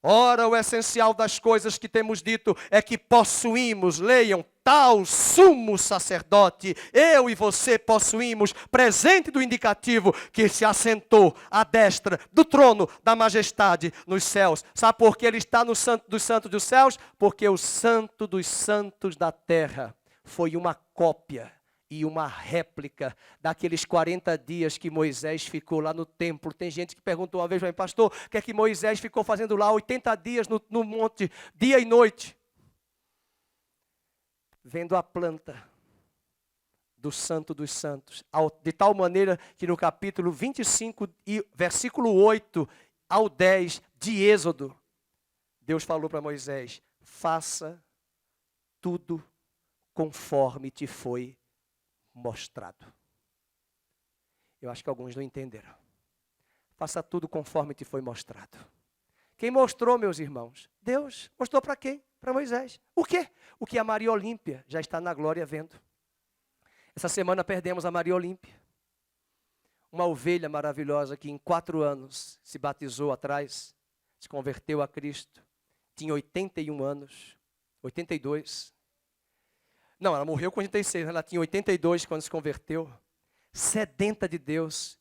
Ora, o essencial das coisas que temos dito é que possuímos, leiam, tal sumo sacerdote, eu e você possuímos, presente do indicativo, que se assentou à destra do trono da majestade nos céus. Sabe por que ele está no Santo dos Santos dos céus? Porque o Santo dos Santos da terra foi uma cópia e uma réplica daqueles 40 dias que Moisés ficou lá no templo. Tem gente que perguntou uma vez para mim, pastor, o que é que Moisés ficou fazendo lá 80 dias no monte, dia e noite? Vendo a planta do Santo dos Santos, de tal maneira que no capítulo 25, versículo 8 ao 10 de Êxodo, Deus falou para Moisés, faça tudo conforme te foi mostrado. Eu acho que alguns não entenderam. Faça tudo conforme te foi mostrado. Quem mostrou, meus irmãos? Deus mostrou para quem? Para Moisés. O quê? O que a Maria Olímpia já está na glória vendo. Essa semana perdemos a Maria Olímpia. Uma ovelha maravilhosa que em 4 anos se batizou atrás, se converteu a Cristo. Tinha 81 anos, 82. Não, ela morreu com 86, ela tinha 82 quando se converteu. Sedenta de Deus.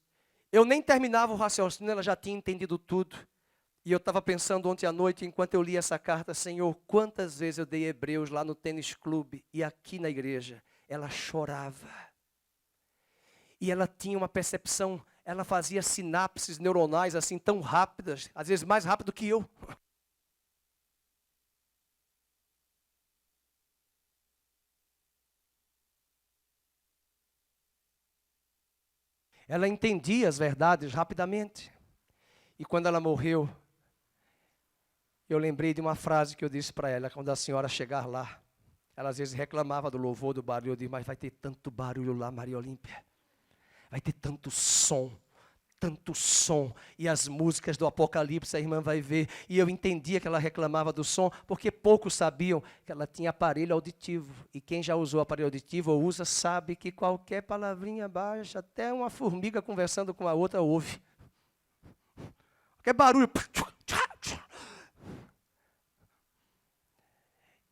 Eu nem terminava o raciocínio, ela já tinha entendido tudo. E eu estava pensando ontem à noite, enquanto eu li essa carta, Senhor, quantas vezes eu dei Hebreus lá no tênis clube e aqui na igreja. Ela chorava. E ela tinha uma percepção, ela fazia sinapses neuronais assim tão rápidas, às vezes mais rápido que eu. Ela entendia as verdades rapidamente. E quando ela morreu, eu lembrei de uma frase que eu disse para ela, quando a senhora chegar lá. Ela às vezes reclamava do louvor, do barulho. Eu disse, mas vai ter tanto barulho lá, Maria Olímpia. Vai ter tanto som. E as músicas do Apocalipse, a irmã vai ver. E eu entendia que ela reclamava do som, porque poucos sabiam que ela tinha aparelho auditivo. E quem já usou aparelho auditivo ou usa, sabe que qualquer palavrinha baixa, até uma formiga conversando com a outra ouve. Qualquer barulho.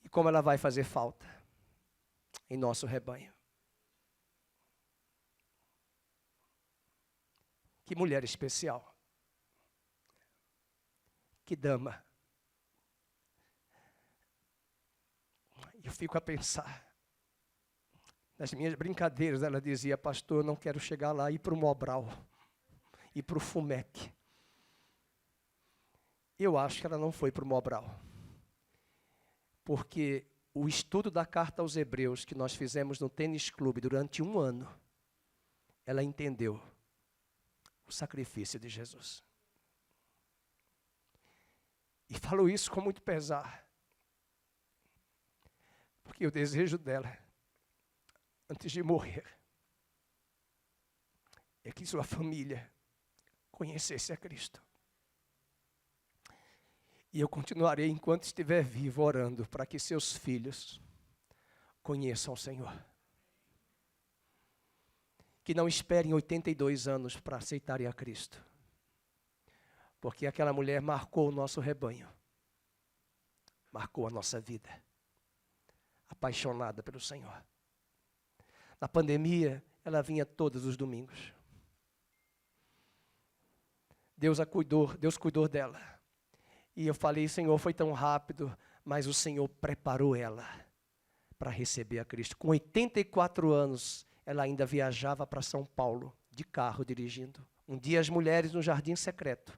E como ela vai fazer falta em nosso rebanho. Que mulher especial. Que dama. Eu fico a pensar. Nas minhas brincadeiras, ela dizia, pastor, eu não quero chegar lá e ir para o Mobral. Ir para o Fumec. Eu acho que ela não foi para o Mobral. Porque o estudo da carta aos Hebreus, que nós fizemos no tênis clube durante 1 ano, ela entendeu o sacrifício de Jesus. E falo isso com muito pesar. Porque o desejo dela, antes de morrer, é que sua família conhecesse a Cristo. E eu continuarei, enquanto estiver vivo, orando para que seus filhos conheçam o Senhor. Que não esperem 82 anos para aceitarem a Cristo. Porque aquela mulher marcou o nosso rebanho. Marcou a nossa vida. Apaixonada pelo Senhor. Na pandemia, ela vinha todos os domingos. Deus cuidou dela. E eu falei, Senhor, foi tão rápido, mas o Senhor preparou ela para receber a Cristo. Com 84 anos, ela ainda viajava para São Paulo, de carro, dirigindo. Um dia as mulheres no jardim secreto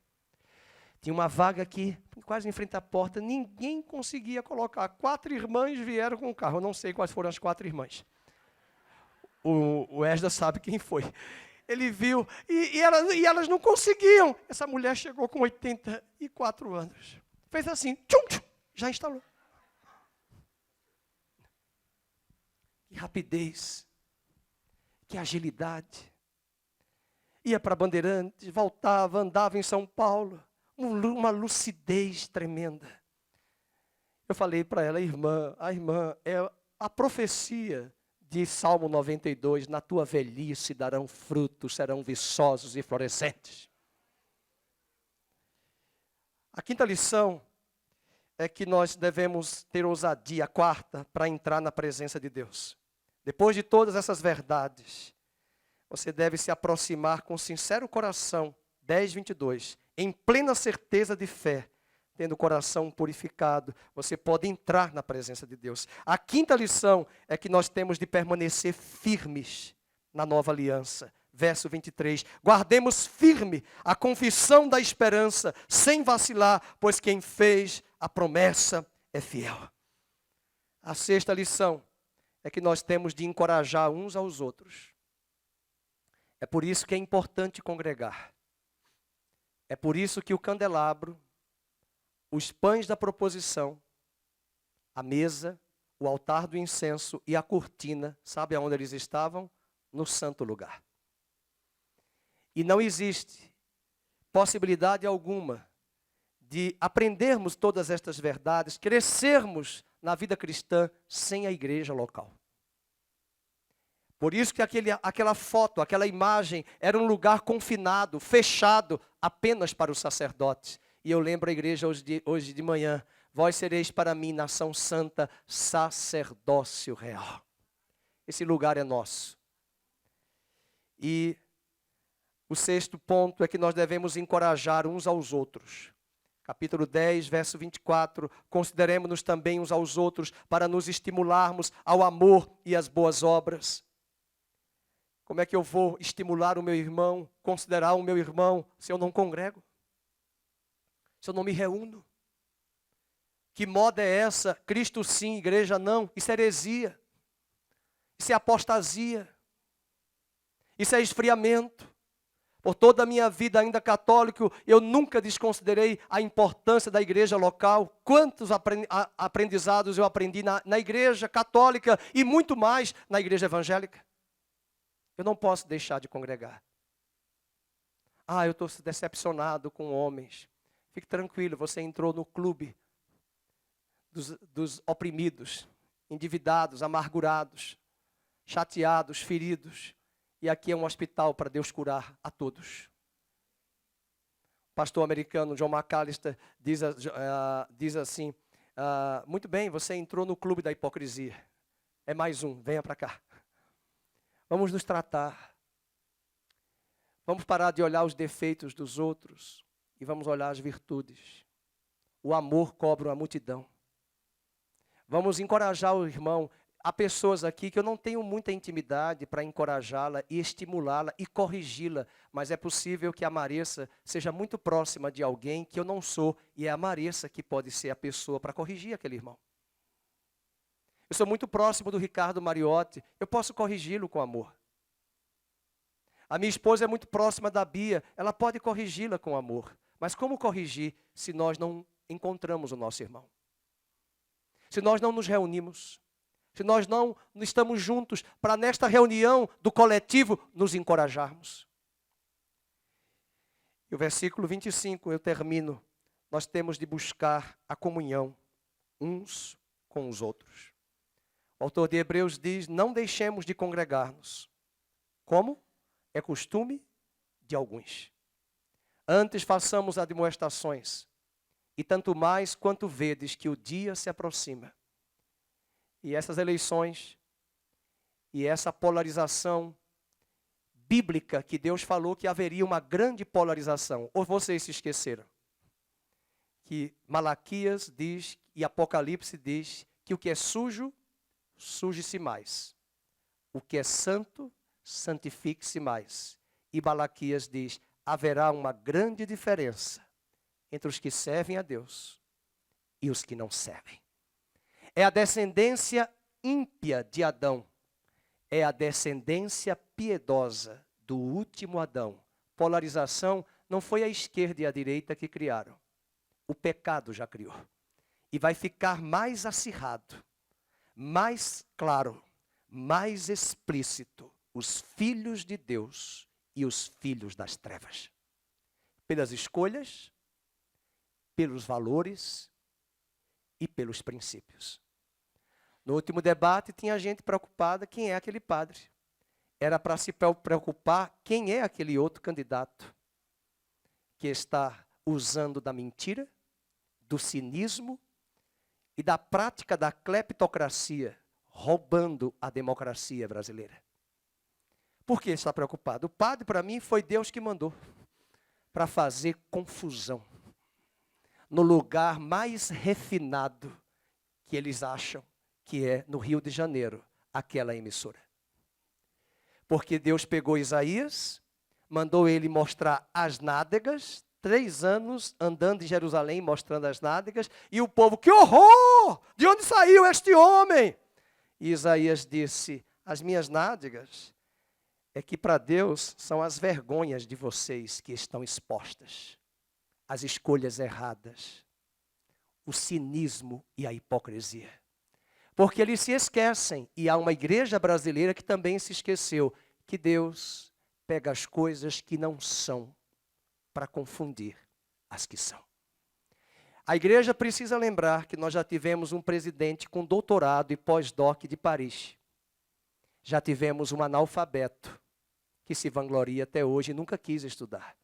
Tinha uma vaga aqui, quase em frente à porta, ninguém conseguia colocar. 4 irmãs vieram com o carro, eu não sei quais foram as 4 irmãs. O Esda sabe quem foi. Ele viu, e elas não conseguiam. Essa mulher chegou com 84 anos. Fez assim, tchum, tchum, já instalou. Que rapidez, que agilidade. Ia para Bandeirantes, voltava, andava em São Paulo. Uma lucidez tremenda. Eu falei para ela, a irmã é a profecia de Salmo 92, na tua velhice darão frutos, serão viçosos e florescentes. A quinta lição é que nós devemos ter ousadia, a quarta, para entrar na presença de Deus. Depois de todas essas verdades, você deve se aproximar com sincero coração, 10:22, em plena certeza de fé, tendo o coração purificado, você pode entrar na presença de Deus. A quinta lição é que nós temos de permanecer firmes na nova aliança. Verso 23, guardemos firme a confissão da esperança, sem vacilar, pois quem fez a promessa é fiel. A sexta lição é que nós temos de encorajar uns aos outros. É por isso que é importante congregar. É por isso que o candelabro, os pães da proposição, a mesa, o altar do incenso e a cortina, sabe aonde eles estavam? No santo lugar. E não existe possibilidade alguma de aprendermos todas estas verdades, crescermos na vida cristã sem a igreja local. Por isso que aquela foto, aquela imagem, era um lugar confinado, fechado, apenas para os sacerdotes. E eu lembro a igreja hoje de manhã, vós sereis para mim, nação santa, sacerdócio real. Esse lugar é nosso. E o sexto ponto é que nós devemos encorajar uns aos outros. Capítulo 10, verso 24, consideremos-nos também uns aos outros para nos estimularmos ao amor e às boas obras. Como é que eu vou estimular o meu irmão, considerar o meu irmão, se eu não congrego? Se eu não me reúno? Que moda é essa? Cristo sim, igreja não. Isso é heresia. Isso é apostasia. Isso é esfriamento. Por toda a minha vida ainda católico, eu nunca desconsiderei a importância da igreja local. Quantos aprendizados eu aprendi na igreja católica e muito mais na igreja evangélica. Eu não posso deixar de congregar. Eu estou decepcionado com homens. Fique tranquilo, você entrou no clube dos oprimidos, endividados, amargurados, chateados, feridos. E aqui é um hospital para Deus curar a todos. O pastor americano John MacAllister diz assim, muito bem, você entrou no clube da hipocrisia. É mais um, venha para cá. Vamos nos tratar. Vamos parar de olhar os defeitos dos outros e vamos olhar as virtudes. O amor cobre uma multidão. Vamos encorajar o irmão. Há pessoas aqui que eu não tenho muita intimidade para encorajá-la e estimulá-la e corrigi-la, mas é possível que a Maressa seja muito próxima de alguém que eu não sou, e é a Maressa que pode ser a pessoa para corrigir aquele irmão. Eu sou muito próximo do Ricardo Mariotti, eu posso corrigi-lo com amor. A minha esposa é muito próxima da Bia, ela pode corrigi-la com amor. Mas como corrigir se nós não encontramos o nosso irmão? Se nós não nos reunimos? Se nós não estamos juntos para nesta reunião do coletivo nos encorajarmos? E o versículo 25, eu termino. Nós temos de buscar a comunhão uns com os outros. O autor de Hebreus diz, não deixemos de congregar-nos. Como? É costume de alguns. Antes façamos admoestações, e tanto mais quanto vedes que o dia se aproxima. E essas eleições, e essa polarização bíblica que Deus falou que haveria uma grande polarização. Ou vocês se esqueceram? Que Malaquias diz e Apocalipse diz que o que é sujo, suje-se mais. O que é santo, santifique-se mais. E Malaquias diz, haverá uma grande diferença entre os que servem a Deus e os que não servem. É a descendência ímpia de Adão. É a descendência piedosa do último Adão. Polarização não foi a esquerda e a direita que criaram. O pecado já criou. E vai ficar mais acirrado, mais claro, mais explícito. Os filhos de Deus e os filhos das trevas. Pelas escolhas, pelos valores e pelos princípios. No último debate, tinha gente preocupada quem é aquele padre. Era para se preocupar quem é aquele outro candidato que está usando da mentira, do cinismo e da prática da cleptocracia, roubando a democracia brasileira. Por que está preocupado? O padre, para mim, foi Deus que mandou para fazer confusão no lugar mais refinado que eles acham que é no Rio de Janeiro, aquela emissora. Porque Deus pegou Isaías, mandou ele mostrar as nádegas, 3 anos andando em Jerusalém mostrando as nádegas, e o povo, que horror! De onde saiu este homem? E Isaías disse, as minhas nádegas é que para Deus são as vergonhas de vocês que estão expostas, as escolhas erradas, o cinismo e a hipocrisia. Porque eles se esquecem, e há uma igreja brasileira que também se esqueceu, que Deus pega as coisas que não são para confundir as que são. A igreja precisa lembrar que nós já tivemos um presidente com doutorado e pós-doc de Paris. Já tivemos um analfabeto que se vangloria até hoje e nunca quis estudar.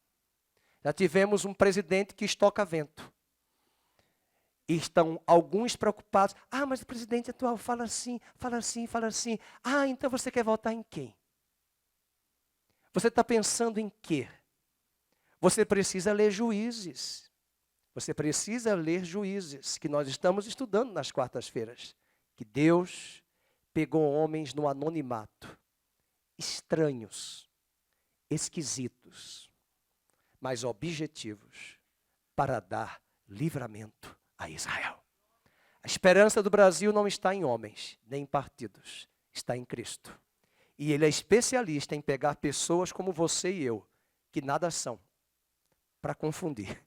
Já tivemos um presidente que estoca vento. E estão alguns preocupados. Ah, mas o presidente atual fala assim, fala assim, fala assim. Ah, então você quer votar em quem? Você está pensando em quê? Você precisa ler Juízes. Você precisa ler Juízes, que nós estamos estudando nas quartas-feiras. Que Deus pegou homens no anonimato, estranhos, esquisitos, mas objetivos, para dar livramento a Israel. A esperança do Brasil não está em homens, nem em partidos, está em Cristo. E Ele é especialista em pegar pessoas como você e eu, que nada são, para confundir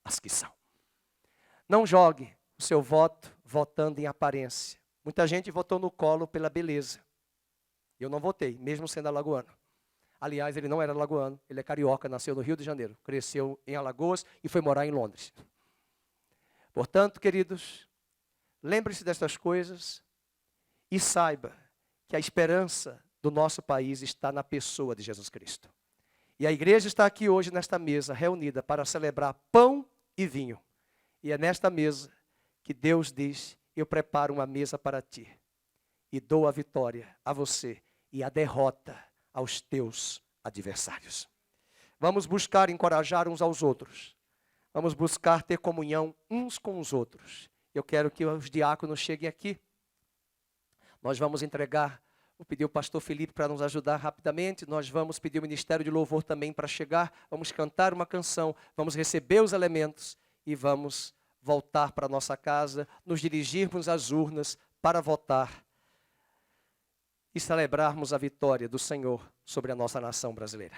as que são. Não jogue o seu voto votando em aparência. Muita gente votou no Collor pela beleza. Eu não votei, mesmo sendo alagoano. Aliás, ele não era alagoano, ele é carioca, nasceu no Rio de Janeiro, cresceu em Alagoas e foi morar em Londres. Portanto, queridos, lembre-se destas coisas e saiba que a esperança do nosso país está na pessoa de Jesus Cristo. E a igreja está aqui hoje nesta mesa, reunida para celebrar pão e vinho. E é nesta mesa que Deus diz, eu preparo uma mesa para ti. E dou a vitória a você e a derrota aos teus adversários. Vamos buscar encorajar uns aos outros. Vamos buscar ter comunhão uns com os outros. Eu quero que os diáconos cheguem aqui. Nós vamos entregar, vou pedir o pastor Felipe para nos ajudar rapidamente. Nós vamos pedir o Ministério de Louvor também para chegar. Vamos cantar uma canção, vamos receber os elementos e vamos voltar para a nossa casa, nos dirigirmos às urnas para votar e celebrarmos a vitória do Senhor sobre a nossa nação brasileira.